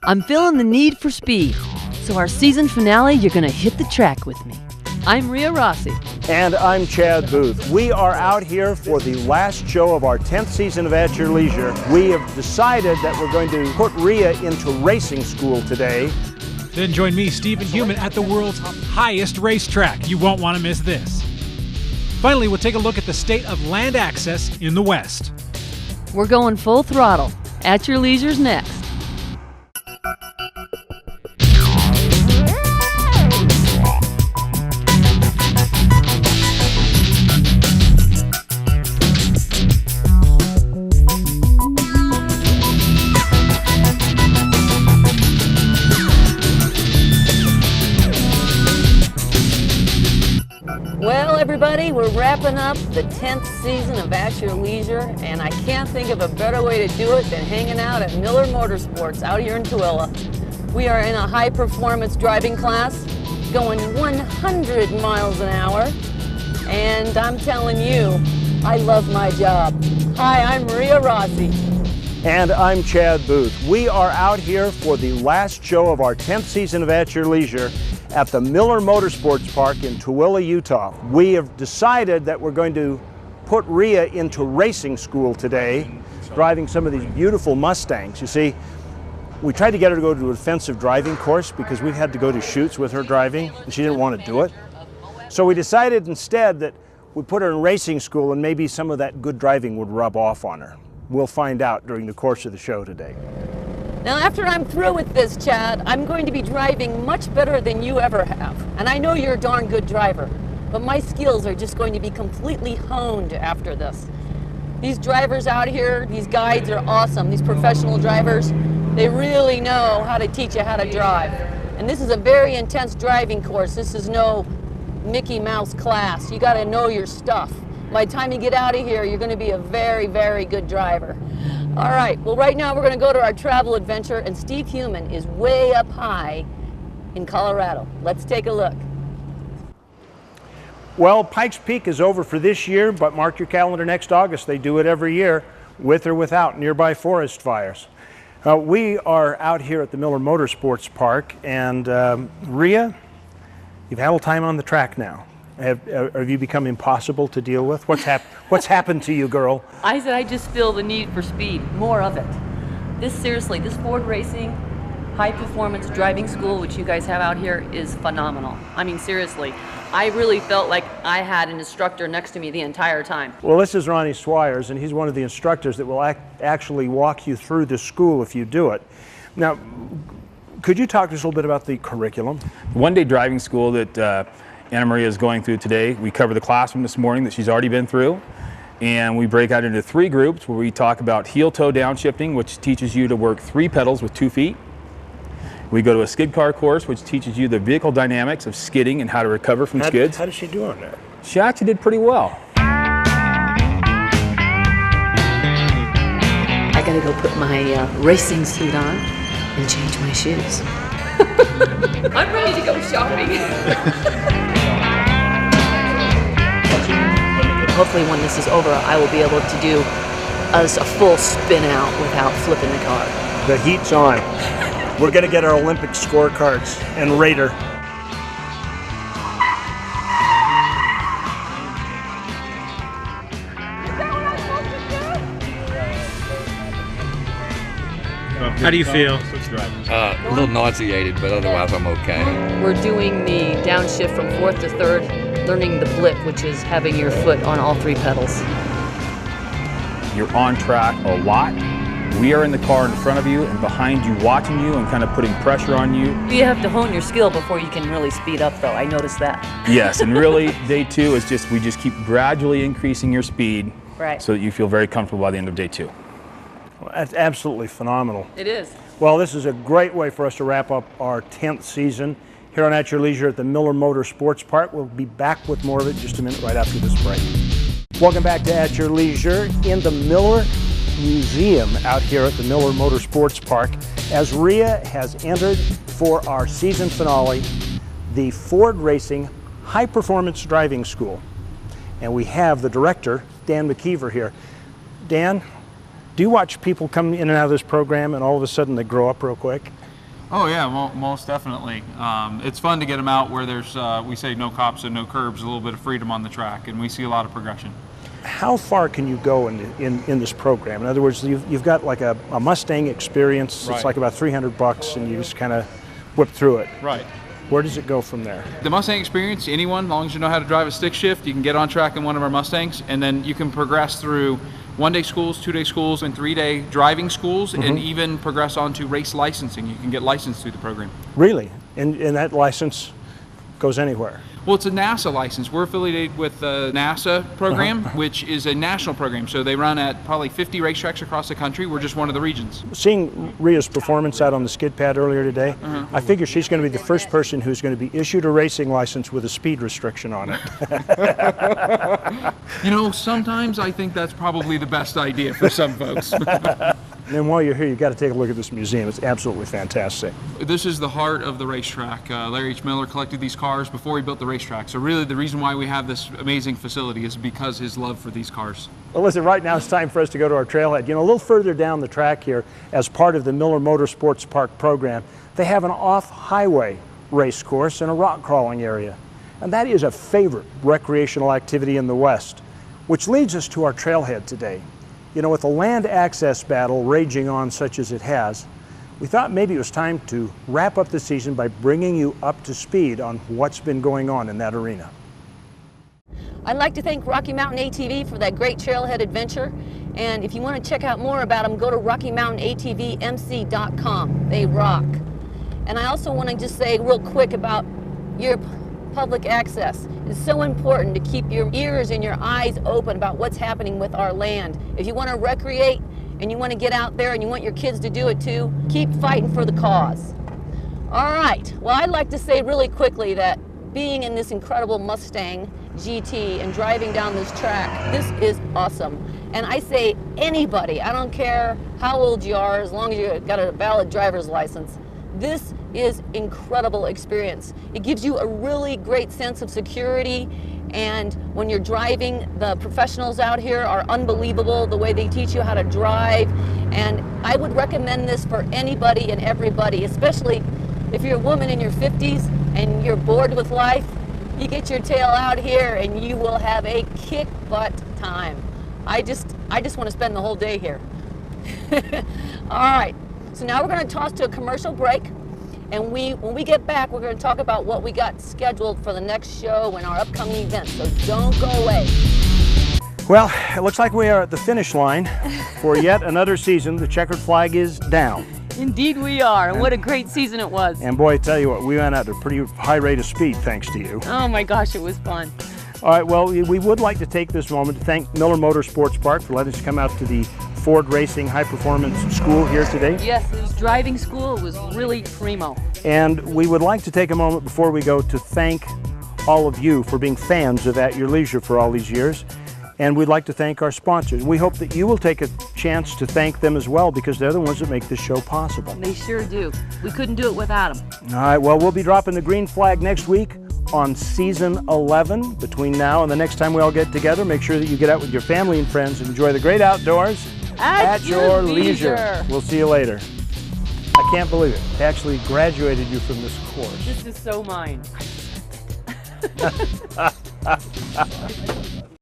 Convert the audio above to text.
I'm feeling the need for speed, so our season finale, you're gonna hit the track with me. I'm Rhea Rossi. And I'm Chad Booth. We are out here for the last show of our 10th season of At Your Leisure. We have decided that we're going to put Rhea into racing school today. Then join me, Stephen Heumann, at the world's highest racetrack. You won't want to miss this. Finally, we'll take a look at the state of land access in the West. We're going full throttle. At Your Leisure's next. Well, everybody, we're wrapping up the 10th season of At Your Leisure, and I can't think of a better way to do it than hanging out at Miller Motorsports out here in Tooele. We are in a high-performance driving class, going 100 miles an hour, and I'm telling you, I love my job. Hi, I'm Rhea Rossi. And I'm Chad Booth. We are out here for the last show of our 10th season of At Your Leisure at the Miller Motorsports Park in Tooele, Utah. We have decided that we're going to put Rhea into racing school today, driving some of these beautiful Mustangs. You see, we tried to get her to go to a defensive driving course because we had to go to shoots with her driving, and she didn't want to do it. So we decided instead that we'd put her in racing school and maybe some of that good driving would rub off on her. We'll find out during the course of the show today. Now, after I'm through with this, Chad, I'm going to be driving much better than you ever have. And I know you're a darn good driver, but my skills are just going to be completely honed after this. These drivers out here, these guides are awesome. These professional drivers, they really know how to teach you how to drive. And this is a very intense driving course. This is no Mickey Mouse class. You got to know your stuff. By the time you get out of here, you're going to be a very, very good driver. All right, well, right now we're going to go to our travel adventure, and Steve Heumann is way up high in Colorado. Let's take a look. Well, Pikes Peak is over for this year, but mark your calendar next August. They do it every year, with or without nearby forest fires. We are out here at the Miller Motorsports Park, and Rhea, you've had a little time on the track now. Have you become impossible to deal with? What's happened to you, girl? I said I just feel the need for speed, more of it. Seriously, this Ford Racing high-performance driving school, which you guys have out here, is phenomenal. I mean, seriously, I really felt like I had an instructor next to me the entire time. Well, this is Ronnie Swires, and he's one of the instructors that will actually walk you through the school if you do it. Now, could you talk to us a little bit about the curriculum? One-day driving school that Anna Maria is going through today. We cover the classroom this morning that she's already been through, and we break out into 3 groups where we talk about heel-toe downshifting, which teaches you to work 3 pedals with 2 feet. We go to a skid car course, which teaches you the vehicle dynamics of skidding and how to recover from skids. How does she do on that? She actually did pretty well. I gotta go put my racing suit on and change my shoes. I'm ready to go shopping. Hopefully when this is over, I will be able to do a full spin out without flipping the car. The heat's on. We're going to get our Olympic scorecards and rate her. How do you feel? A little nauseated, but otherwise I'm okay. We're doing the downshift from 4th to 3rd, learning the blip, which is having your foot on all 3 pedals. You're on track a lot. We are in the car in front of you and behind you, watching you and kind of putting pressure on you. You have to hone your skill before you can really speed up, though. I noticed that. Yes, and really, day 2 is we just keep gradually increasing your speed, right, so that you feel very comfortable by the end of day 2. Well, that's absolutely phenomenal. It is. Well, this is a great way for us to wrap up our 10th season here on At Your Leisure at the Miller Motorsports Park. We'll be back with more of it in just a minute right after this break. Welcome back to At Your Leisure in the Miller Museum out here at the Miller Motorsports Park as Rhea has entered for our season finale, the Ford Racing High Performance Driving School. And we have the director, Dan McKeever, here. Dan, Do you watch people come in and out of this program and all of a sudden they grow up real quick? Oh yeah, most definitely. It's fun to get them out where there's, we say no cops and no curbs, a little bit of freedom on the track, and we see a lot of progression. How far can you go in this program? In other words, you've got like a Mustang experience. Right. It's like about $300 and you just kind of whip through it. Right. Where does it go from there? The Mustang experience, anyone, as long as you know how to drive a stick shift, you can get on track in one of our Mustangs, and then you can progress through 1-day schools, 2-day schools, and 3-day driving schools, and even progress on to race licensing. You can get licensed through the program. Really? And that license goes anywhere? Well, it's a NASA license. We're affiliated with the NASA program, which is a national program. So they run at probably 50 racetracks across the country. We're just one of the regions. Seeing Rhea's performance out on the skid pad earlier today, I figure she's going to be the first person who's going to be issued a racing license with a speed restriction on it. You know, sometimes I think that's probably the best idea for some folks. And then while you're here, you've got to take a look at this museum. It's absolutely fantastic. This is the heart of the racetrack. Larry H. Miller collected these cars before he built the racetrack. So really the reason why we have this amazing facility is because his love for these cars. Well, listen, right now it's time for us to go to our trailhead. You know, a little further down the track here, as part of the Miller Motorsports Park program, they have an off-highway race course and a rock crawling area. And that is a favorite recreational activity in the West, which leads us to our trailhead today. You know, with the land access battle raging on such as it has, we thought maybe it was time to wrap up the season by bringing you up to speed on what's been going on in that arena. I'd like to thank Rocky Mountain ATV for that great trailhead adventure. And if you want to check out more about them, go to RockyMountainATVMC.com. They rock. And I also want to just say real quick about your public access. It's so important to keep your ears and your eyes open about what's happening with our land. If you want to recreate and you want to get out there and you want your kids to do it too, keep fighting for the cause. All right, well, I'd like to say really quickly that being in this incredible Mustang GT and driving down this track, this is awesome. And I say anybody, I don't care how old you are, as long as you've got a valid driver's license, this is incredible experience. It gives you a really great sense of security, and when you're driving, the professionals out here are unbelievable, the way they teach you how to drive, and I would recommend this for anybody and everybody, especially if you're a woman in your 50s and you're bored with life. You get your tail out here and you will have a kick-butt time. I just want to spend the whole day here. All right. So now we're going to toss to a commercial break, and when we get back, we're going to talk about what we got scheduled for the next show and our upcoming events, so don't go away. Well, it looks like we are at the finish line for yet another season. The checkered flag is down. Indeed we are, and what a great season it was. And boy, I tell you what, we went at a pretty high rate of speed thanks to you. Oh my gosh, it was fun. All right, well, we would like to take this moment to thank Miller Motorsports Park for letting us come out to the Ford Racing High Performance School here today. Yes, it was driving school. It was really primo. And we would like to take a moment before we go to thank all of you for being fans of At Your Leisure for all these years. And we'd like to thank our sponsors. We hope that you will take a chance to thank them as well, because they're the ones that make this show possible. They sure do. We couldn't do it without them. All right, well, we'll be dropping the green flag next week on season 11. Between now and the next time we all get together, make sure that you get out with your family and friends and enjoy the great outdoors At your leisure. We'll see you later. I can't believe it. They actually graduated you from this course. This is so mine.